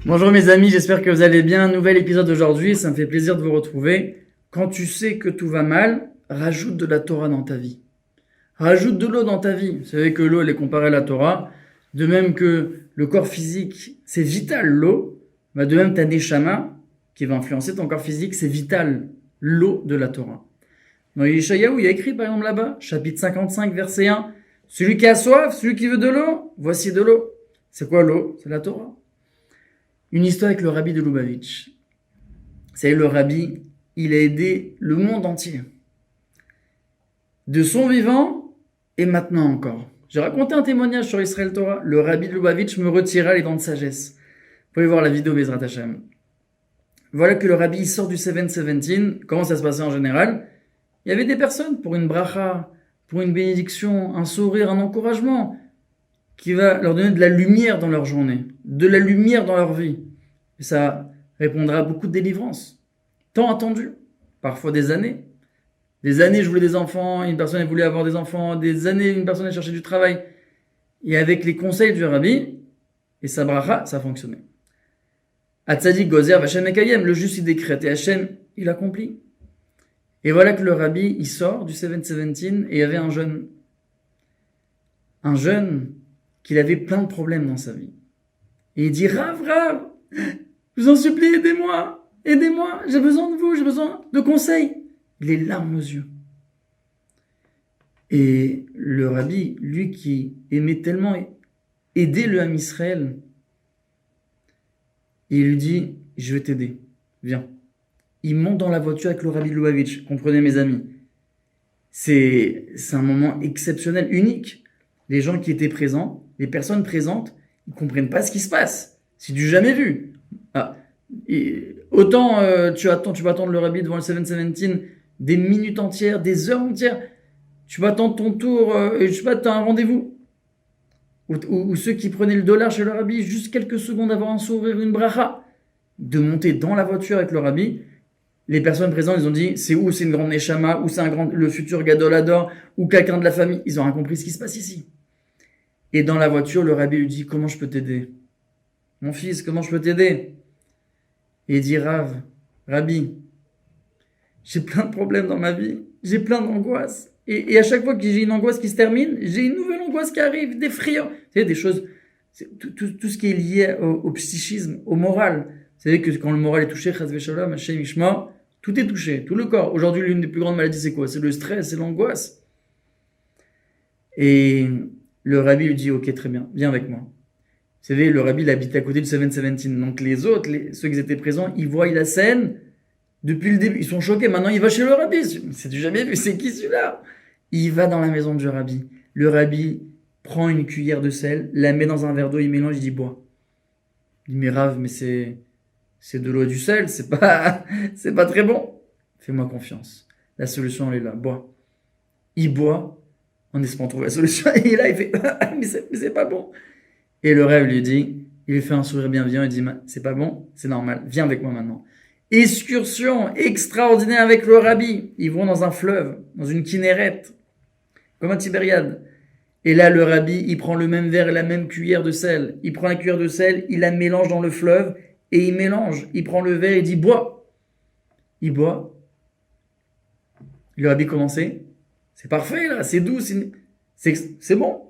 Bonjour mes amis, j'espère que vous allez bien. Nouvel épisode aujourd'hui, ça me fait plaisir de vous retrouver. Quand tu sais que tout va mal, rajoute de la Torah dans ta vie. Rajoute de l'eau dans ta vie. Vous savez que l'eau, elle est comparée à la Torah. De même que le corps physique, c'est vital l'eau. De même, ta neshama, qui va influencer ton corps physique, c'est vital l'eau de la Torah. Dans Yeshayahu, il y a écrit par exemple là-bas, chapitre 55, verset 1, celui qui a soif, celui qui veut de l'eau, voici de l'eau. C'est quoi l'eau? C'est la Torah. Une histoire avec le rabbi de Lubavitch. C'est le rabbi, il a aidé le monde entier. De son vivant et maintenant encore. J'ai raconté un témoignage sur Israël Torah. Le rabbi de Lubavitch me retira les dents de sagesse. Vous pouvez voir la vidéo Bezrat Hashem. Voilà que le rabbi il sort du 717. Comment ça se passait en général? Il y avait des personnes pour une bracha, pour une bénédiction, un sourire, un encouragement qui va leur donner de la lumière dans leur journée, de la lumière dans leur vie. Et ça répondra à beaucoup de délivrance. Tant attendu, parfois des années. Des années, je voulais des enfants, une personne elle voulait avoir des enfants, des années, une personne elle cherchait du travail. Et avec les conseils du rabbi, et sa bracha, ça a fonctionné. Atzadik Gozer Hachem Mekayem, le juste il décrète et Hachem, il accomplit. Et voilà que le rabbi, il sort du 717 et il y avait un jeune qu'il avait plein de problèmes dans sa vie. Et il dit, Rav, je vous en supplie, aidez-moi, j'ai besoin de vous, j'ai besoin de conseils. Les larmes aux yeux. Et le rabbi, lui qui aimait tellement aider le Ham Israël, il lui dit, je vais t'aider, viens. Il monte dans la voiture avec le rabbi de Lubavitch, comprenez mes amis. C'est un moment exceptionnel, unique. Les gens qui étaient présents, les personnes présentes, ils comprennent pas ce qui se passe. C'est du jamais vu. Autant tu vas attendre le rabbi devant le 717 des minutes entières, des heures entières. Tu vas attendre ton tour, et je sais pas, tu as un rendez-vous. Ou ceux qui prenaient le dollar chez le rabbi, juste quelques secondes avant un sourire, une bracha, de monter dans la voiture avec le rabbi. Les personnes présentes, ils ont dit, c'est une grande neshama, ou c'est le futur gadolador, ou quelqu'un de la famille. Ils ont rien compris ce qui se passe ici. Et dans la voiture, le rabbi lui dit, comment je peux t'aider? Mon fils, comment je peux t'aider? Et il dit, Rabbi, j'ai plein de problèmes dans ma vie, j'ai plein d'angoisses. Et à chaque fois que j'ai une angoisse qui se termine, j'ai une nouvelle angoisse qui arrive, des frayeurs. Vous savez, des choses, tout ce qui est lié au psychisme, au moral. Vous savez que quand le moral est touché, Chas v'Shalom, Hashem Yishma, tout est touché, tout le corps. Aujourd'hui, l'une des plus grandes maladies, c'est quoi? C'est le stress, c'est l'angoisse. Et le rabbi lui dit, ok, très bien, viens avec moi. Vous savez, le rabbi, il habite à côté du 717. Donc les autres, ceux qui étaient présents, ils voient la scène depuis le début. Ils sont choqués. Maintenant, il va chez le rabbi. C'est du jamais vu. C'est qui celui-là? Il va dans la maison du rabbi. Le rabbi prend une cuillère de sel, la met dans un verre d'eau, il mélange, il dit bois. Il dit mais Rav, mais c'est de l'eau et du sel, c'est pas très bon. Fais-moi confiance. La solution elle est là. Bois. Il boit en espérant trouver la solution. Et là il fait mais c'est pas bon. Et le rêve lui dit, il lui fait un sourire bienveillant, il dit c'est pas bon, c'est normal, viens avec moi maintenant. Excursion extraordinaire avec le rabbi. Ils vont dans un fleuve, dans une kinnérette, comme un Tibériade. Et là, le rabbi, il prend le même verre et la même cuillère de sel. Il prend la cuillère de sel, il la mélange dans le fleuve et il mélange. Il prend le verre et il dit bois. Il boit. Le rabbi commençait. C'est parfait là, c'est doux, c'est bon.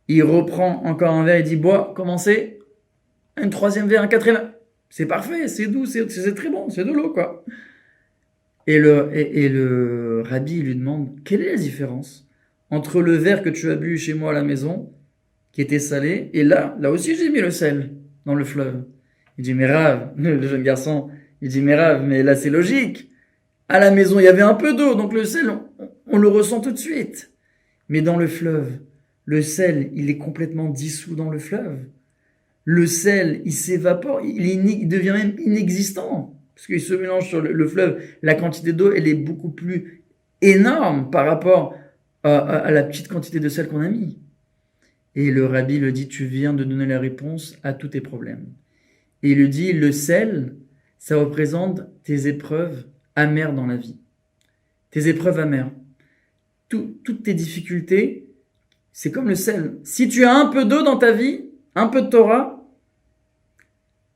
Il reprend encore un verre et dit bois, commencez. Un troisième verre, un quatrième. C'est parfait, c'est doux, c'est très bon, c'est de l'eau, quoi. Et le rabbi lui demande, quelle est la différence entre le verre que tu as bu chez moi à la maison, qui était salé, et là aussi j'ai mis le sel dans le fleuve. Il dit, mais Rav, le jeune garçon, il dit, mais Rav, mais là c'est logique. À la maison, il y avait un peu d'eau, donc le sel, on le ressent tout de suite. Mais dans le fleuve, le sel, il est complètement dissous dans le fleuve. Le sel, il s'évapore, il devient même inexistant, parce qu'il se mélange sur le fleuve. La quantité d'eau, elle est beaucoup plus énorme par rapport à la petite quantité de sel qu'on a mis. Et le rabbi le dit, tu viens de donner la réponse à tous tes problèmes. Et il lui dit, le sel, ça représente tes épreuves amères dans la vie. Tes épreuves amères. Toutes tes difficultés, c'est comme le sel. Si tu as un peu d'eau dans ta vie, un peu de Torah,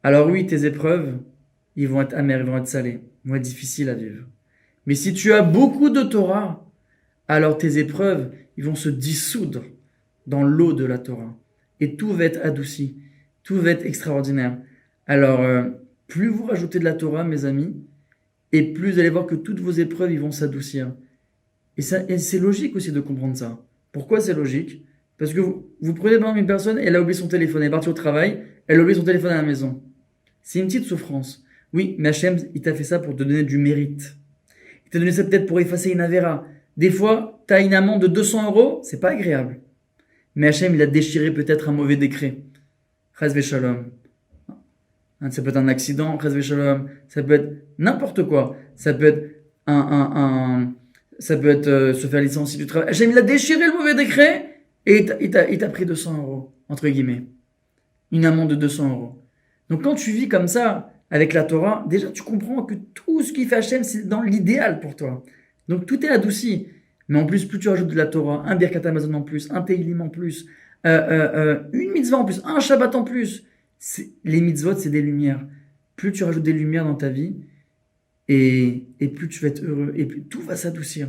Alors oui, tes épreuves, ils vont être amères, ils vont être salées, ils vont être difficiles à vivre. Mais si tu as beaucoup de Torah, alors tes épreuves, ils vont se dissoudre dans l'eau de la Torah. Et tout va être adouci, tout va être extraordinaire. Alors, plus vous rajoutez de la Torah, mes amis, et plus vous allez voir que toutes vos épreuves, ils vont s'adoucir. Et c'est logique aussi de comprendre ça. Pourquoi c'est logique? Parce que vous prenez par exemple une personne, elle a oublié son téléphone, elle est partie au travail, elle a oublié son téléphone à la maison. C'est une petite souffrance. Oui, mais Hachem, il t'a fait ça pour te donner du mérite. Il t'a donné ça peut-être pour effacer une avéra. Des fois, t'as une amende de 200 €, c'est pas agréable. Mais Hachem, il a déchiré peut-être un mauvais décret. Chas v'shalom. Ça peut être un accident, chas v'shalom. Ça peut être n'importe quoi. Ça peut être ça peut être se faire licencier du travail. Hachem, il a déchiré le mauvais décret et il t'a pris 200 €, entre guillemets. Une amende de 200 €. Donc quand tu vis comme ça, avec la Torah, déjà tu comprends que tout ce qui fait Hachem, c'est dans l'idéal pour toi. Donc tout est adouci. Mais en plus, plus tu rajoutes de la Torah, un Birkat Hamazon en plus, un Teilim en plus, une mitzvah en plus, un Shabbat en plus. Les mitzvot, c'est des lumières. Plus tu rajoutes des lumières dans ta vie, et plus tu vas être heureux, et plus tout va s'adoucir.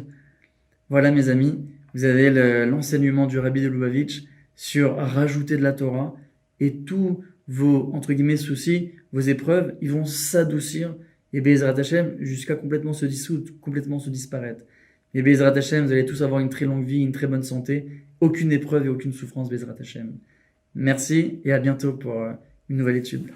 Voilà mes amis, vous avez l'enseignement du Rabbi de Lubavitch sur rajouter de la Torah, et tous vos, entre guillemets, soucis, vos épreuves, ils vont s'adoucir, et Be'ezrat Hashem, jusqu'à complètement se dissoudre, complètement se disparaître. Et Be'ezrat Hashem, vous allez tous avoir une très longue vie, une très bonne santé, aucune épreuve et aucune souffrance, Be'ezrat Hashem. Merci, et à bientôt pour une nouvelle étude.